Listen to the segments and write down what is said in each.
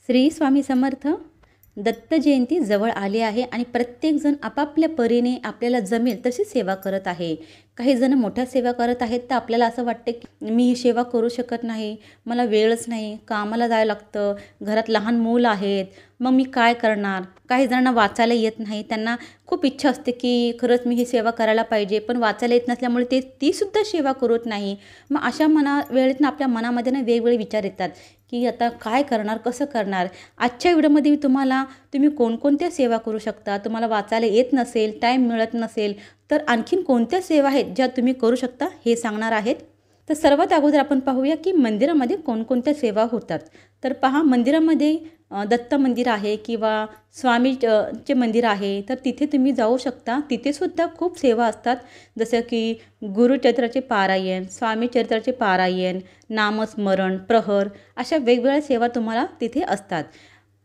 श्री स्वामी समर्थ. दत्त जयंती जवळ आली आहे आणि प्रत्येकजण आपापल्या परीने आपल्याला जमेल तशी सेवा करत आहे. काही जण मोठ्या सेवा करत आहेत तर आपल्याला असं वाटतं की मी ही सेवा करू शकत नाही, मला वेळच नाही, कामाला जायला लागतं, घरात लहान मूल आहेत, मग मी काय करणार. काही जणांना वाचायला येत नाही, त्यांना खूप इच्छा असते की खरंच मी ही सेवा करायला पाहिजे, पण वाचायला येत नसल्यामुळे तीसुद्धा सेवा करत नाही. मग अशा वेळेतनं आपल्या मनामध्ये वेगवेगळे विचार येतात की आता काय करणार, कसं करणार. आजच्या व्हिडिओमध्ये मी तुम्ही कोणकोणत्या सेवा करू शकता. तुम्हाला वाचायला येत नसेल, टाईम मिळत नसेल तर आणखीन कोणत्या सेवा आहेत ज्या तुम्ही करू शकता हे सांगणार आहेत. तर सर्वात अगोदर आपण पाहूया की मंदिरामध्ये कोणकोणत्या सेवा होतात. तर पहा, मंदिरामध्ये दत्त मंदिर आहे किंवा चे मंदिर आहे तर तिथे तुम्ही जाऊ शकता. तिथेसुद्धा खूप सेवा असतात, जसं की गुरुचरित्राचे पारायण, स्वामी चरित्राचे पारायण, नामस्मरण, प्रहर, अशा वेगवेगळ्या सेवा तुम्हाला तिथे असतात.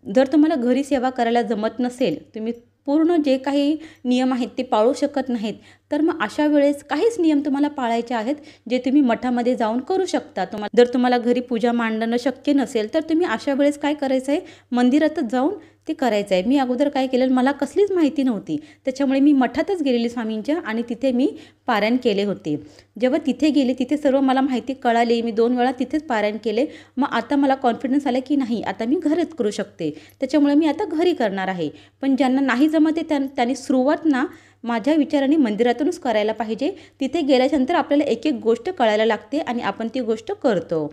जर तुम्हाला घरी सेवा करायला जमत नसेल, तुम्ही पूर्ण जे काही नियम आहेत ते पाळू शकत नाहीत, तर मग अशा वेळेस काहीच नियम तुम्हाला पाळायचे आहेत जे तुम्ही मठामध्ये जाऊन करू शकता. जर तुम्हाला घरी पूजा मांडणं शक्य नसेल तर तुम्ही अशा वेळेस काय करायचं आहे, मंदिरातच जाऊन ते करायचं आहे. मी अगोदर काय केलं, मला कसलीच माहिती नव्हती, त्याच्यामुळे मी मठातच गेलेली स्वामींच्या आणि तिथे मी पारायण केले होते. जेव्हा तिथे गेले तिथे सर्व मला माहिती कळाली. मी 2 वेळा तिथेच पारायण केले. मग आता मला कॉन्फिडन्स आला की नाही, आता मी घरीच करू शकते, त्याच्यामुळे मी आता घरी करणार आहे. पण ज्यांना नाही जमते त्यांनी सुरुवात माझ्या विचाराने मंदिरातूनच करायला पाहिजे. तिथे गेल्यानंतर आपल्याला एक एक गोष्ट कळायला लागते आणि आपण ती गोष्ट करतो.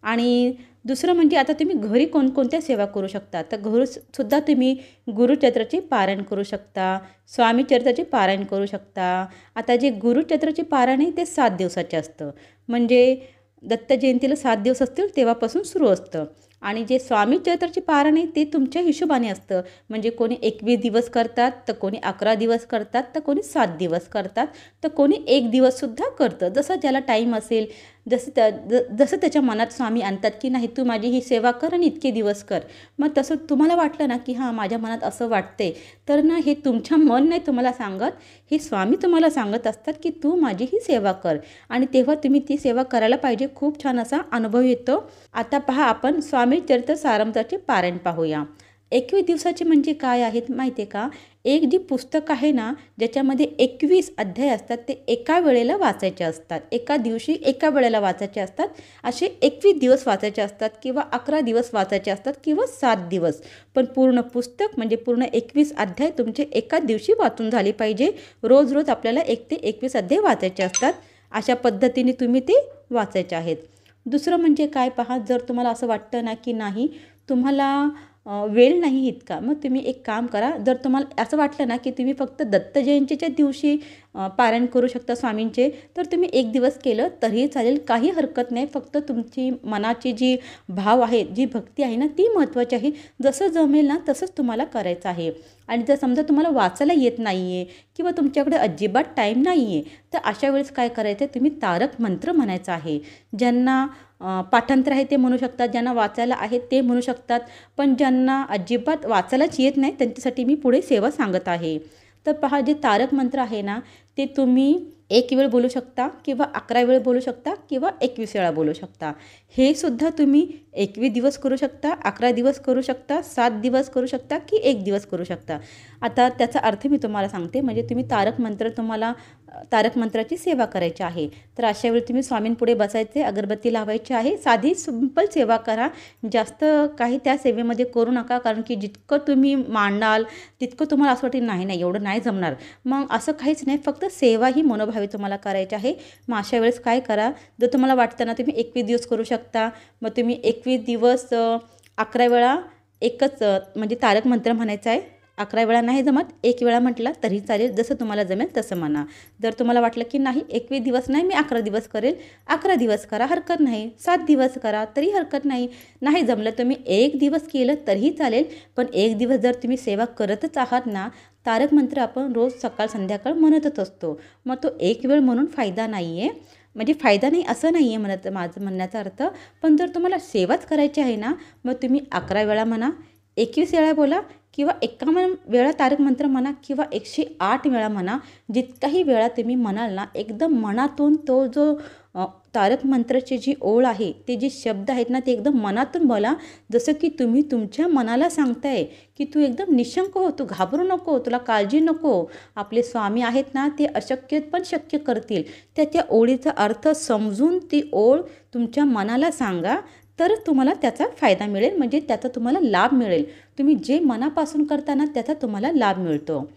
आणि दुसरं म्हणजे आता तुम्ही घरी कोणकोणत्या सेवा करू शकता. तर घरीसुद्धा तुम्ही गुरुचरित्राचे पारायण करू शकता, स्वामी चरित्राचे पारायण करू शकता. आता जे गुरुचरित्राचे पारायण आहे ते 7 दिवसाचे असतं, म्हणजे दत्त जयंतीला 7 दिवस असतील तेव्हापासून सुरू असतं. आणि जे स्वामी चरित्राचे पारायण आहे ते तुमच्या हिशोबाने असतं, म्हणजे कोणी 21 दिवस करतात, तर कोणी 11 दिवस करतात, तर कोणी 7 दिवस करतात, तर कोणी 1 दिवससुद्धा करतं. जसं ज्याला टाईम असेल, जसं त्याच्या मनात स्वामी आणतात की नाही तू माझी ही सेवा कर आणि इतके दिवस कर. मग तसं तुम्हाला वाटलं ना की हां माझ्या मनात असं वाटते, तर हे तुमच्या मन नाही तुम्हाला सांगत, हे स्वामी तुम्हाला सांगत असतात की तू माझी ही सेवा कर. आणि तेव्हा तुम्ही ती सेवा करायला पाहिजे. खूप छान असा अनुभव येतो. आता पहा, आपण स्वामी चरित्र सारामृताचे पारायण पाहूया. 21 दिवसाचे म्हणजे काय आहेत माहिती आहे का. एक जी पुस्तक आहे ना ज्याच्यामध्ये 21 अध्याय असतात ते एका वेळेला वाचायचे असतात, एका दिवशी एका वेळेला वाचायचे असतात. असे 21 दिवस वाचायचे असतात किंवा 11 दिवस वाचायचे असतात किंवा 7 दिवस. पण पूर्ण पुस्तक म्हणजे पूर्ण 21 अध्याय तुमचे एका दिवशी वाचून झाले पाहिजे. रोज रोज आपल्याला 1 ते 21 अध्याय वाचायचे असतात. अशा पद्धतीने तुम्ही ते वाचायचे आहेत. दुसरं म्हणजे काय पहा, जर तुम्हाला असं वाटतं ना की नाही तुम्हाला वेळ नाही इतका, मग तुम्ही एक काम करा. जर तुम्हाला असं वाटलं ना की तुम्ही फक्त दत्त जयंतीच्या दिवशी पारायण करू शकता स्वामींचे, तर तुम्ही 1 दिवस केलं तरीही चालेल, काही हरकत नाही. फक्त तुमची मनाची जी भाव आहे, जी भक्ती आहे ना ती महत्त्वाची आहे. जसं जमेल ना तसंच तुम्हाला करायचं आहे. आणि जर समजा तुम्हाला वाचायला येत नाही आहे किंवा तुमच्याकडे अजिबात टाईम नाही आहे, तर अशा वेळेस काय करायचं आहे, तुम्ही तारक मंत्र म्हणायचा आहे. ज्यांना पाठांतर आहे ते म्हणू शकतात, ज्यांना वाचायला आहे ते म्हणू शकतात, पण ज्यांना अजिबात वाचायलाच येत नाही त्यांच्यासाठी मी पुढे सेवा सांगत आहे. तर पहा, जे तारक मंत्र आहे ना ते तुम्ही 1 वेळ बोलू शकता किंवा 11 वेळ बोलू शकता किंवा 21 वेळा बोलू शकता. हे सुद्धा तुम्ही 21 दिवस करू शकता, 11 दिवस करू शकता, 7 दिवस करू शकता की 1 दिवस करू शकता. आता त्याचा अर्थ मी तुम्हाला सांगते. म्हणजे तुम्ही तारक मंत्राची सेवा करायची आहे, तर अशा वेळी तुम्ही स्वामींपुढे बसायचे, अगरबत्ती लावायची आहे. साधी सिंपल सेवा करा, जास्त काही त्या सेवेमध्ये करू नका, कारण की जितकं तुम्ही मांडाल तितकं तुम्हाला असं वाटेल नाही एवढं नाही जमणार. मग असं काहीच नाही, फक्त सेवा ही मनोभावे तुम्हाला करायची आहे. मग अशा वेळेस काय करा, जर तुम्हाला वाटतं ना तुम्ही 21 दिवस करू शकता, मग तुम्ही 21 दिवस 11 वेळा एकच म्हणजे तारक मंत्र म्हणायचं आहे. 11 वेळा नाही जमत, 1 वेळा म्हटला तरी चालेल, जसं तुम्हाला जमेल तसं म्हणा. जर तुम्हाला वाटलं की नाही 21 दिवस नाही मी 11 दिवस करेल, 11 दिवस करा, हरकत नाही. 7 दिवस करा तरी हरकत नाही. नाही जमलं तुम्ही 1 दिवस केलं तरीही चालेल. पण 1 दिवस जर तुम्ही सेवा करतच आहात ना, तारक मंत्र आपण रोज सकाळ संध्याकाळ म्हणतच असतो, मग तो 1 वेळ म्हणून फायदा नाही आहे. म्हणजे फायदा नाही असं नाही आहे माझं म्हणण्याचा अर्थ. पण जर तुम्हाला सेवाच करायची आहे ना, मग तुम्ही 11 वेळा म्हणा, 21 वेळा बोला किंवा 51 वेळा तारक मंत्र म्हणा किंवा 108 वेळा म्हणा. जितकाही वेळा तुम्ही म्हणाल ना, एकदम मनातून तो जो तारक मंत्राची जी ओळ आहे, ते जे शब्द आहेत ना, ते एकदम मनातून बोला. जसं की तुम्ही तुमच्या मनाला सांगताय की तू एकदम निशंक हो, तू घाबरू नको, तुला काळजी नको. आपले स्वामी आहेत ना, ते अशक्य पण शक्य करतील. त्या ओळीचा अर्थ समजून ती ओळ तुमच्या मनाला सांगा, तर तुम्हाला त्याचा फायदा मिळेल, म्हणजे त्याचा तुम्हाला लाभ मिळेल. तुम्ही जे मनापासून करता ना, त्याचा तुम्हाला लाभ मिळतो.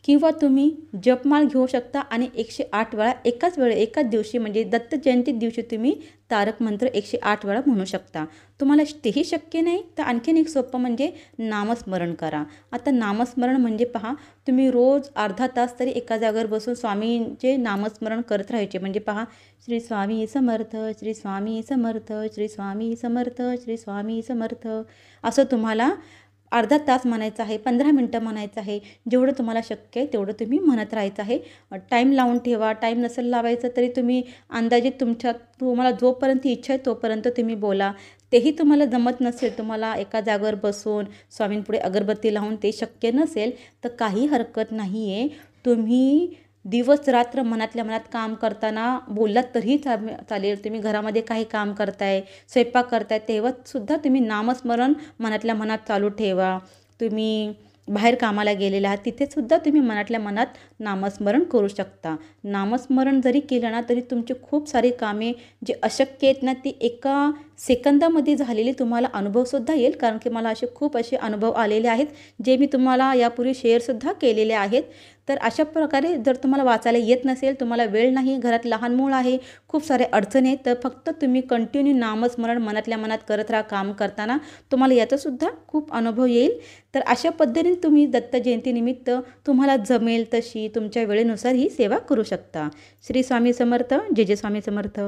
किंवा तुम्ही जपमाळ घेऊ शकता आणि 108 वेळा एकाच दिवशी, म्हणजे दत्त जयंती दिवशी तुम्ही तारक मंत्र 108 वेळा म्हणू शकता. तुम्हाला तेही शक्य नाही तर आणखीन एक सोपं म्हणजे नामस्मरण करा. आता नामस्मरण म्हणजे पहा, तुम्ही रोज अर्धा तास तरी एका जागेवर बसून स्वामींचे नामस्मरण करत राहायचे. म्हणजे पहा, श्री स्वामी समर्थ, श्री स्वामी समर्थ, श्री स्वामी समर्थ, श्री स्वामी समर्थ, असं तुम्हाला अर्धा तास म्हणायचं आहे, 15 मिनटं म्हणायचं आहे. जेवढं तुम्हाला शक्य आहे तेवढं तुम्ही म्हणत राहायचं आहे. टाईम लावून ठेवा. टाईम नसेल लावायचं तरी तुम्ही अंदाजे तुम्हाला जोपर्यंत इच्छा आहे तोपर्यंत तुम्ही बोला. तेही तुम्हाला जमत नसेल, तुम्हाला एका जागेवर बसून स्वामींपुढे अगरबत्ती लावून ते शक्य नसेल, तर काही हरकत नाही आहे. तुम्ही दिवस रात्र मनातल्या मनात काम करताना बोललात तरीही चालेल. तुम्ही घरामध्ये काही काम करताय, स्वयंपाक करताय, तेव्हासुद्धा तुम्ही नामस्मरण मनातल्या मनात चालू ठेवा. तुम्ही बाहेर कामाला गेलेला आहात, तिथेसुद्धा तुम्ही मनातल्या मनात नामस्मरण करू शकता. नामस्मरण जरी केलं ना, तरी तुमची खूप सारी कामे जे अशक्य आहेत ना, ती एका सेकंदामध्ये झालेली तुम्हाला अनुभवसुद्धा येईल. कारण की मला खूप असे अनुभव आलेले आहेत, जे मी तुम्हाला यापूर्वी शेअरसुद्धा केलेले आहेत. तर अशा प्रकारे जर तुम्हाला वाचायला येत नसेल, तुम्हाला वेळ नाही, घरात लहान मूल आहे, खूप सारे अडचणी आहेत, तर फक्त तुम्ही कंटिन्यू नामस्मरण मनातल्या मनात करत राहा. काम करताना तुम्हाला याचासुद्धा खूप अनुभव येईल. तर अशा पद्धतीने तुम्ही दत्त जयंतीनिमित्त तुम्हाला जमेल तशी तुमच्या वेळेनुसार ही सेवा करू शकता. श्री स्वामी समर्थ. जय जय स्वामी समर्थ.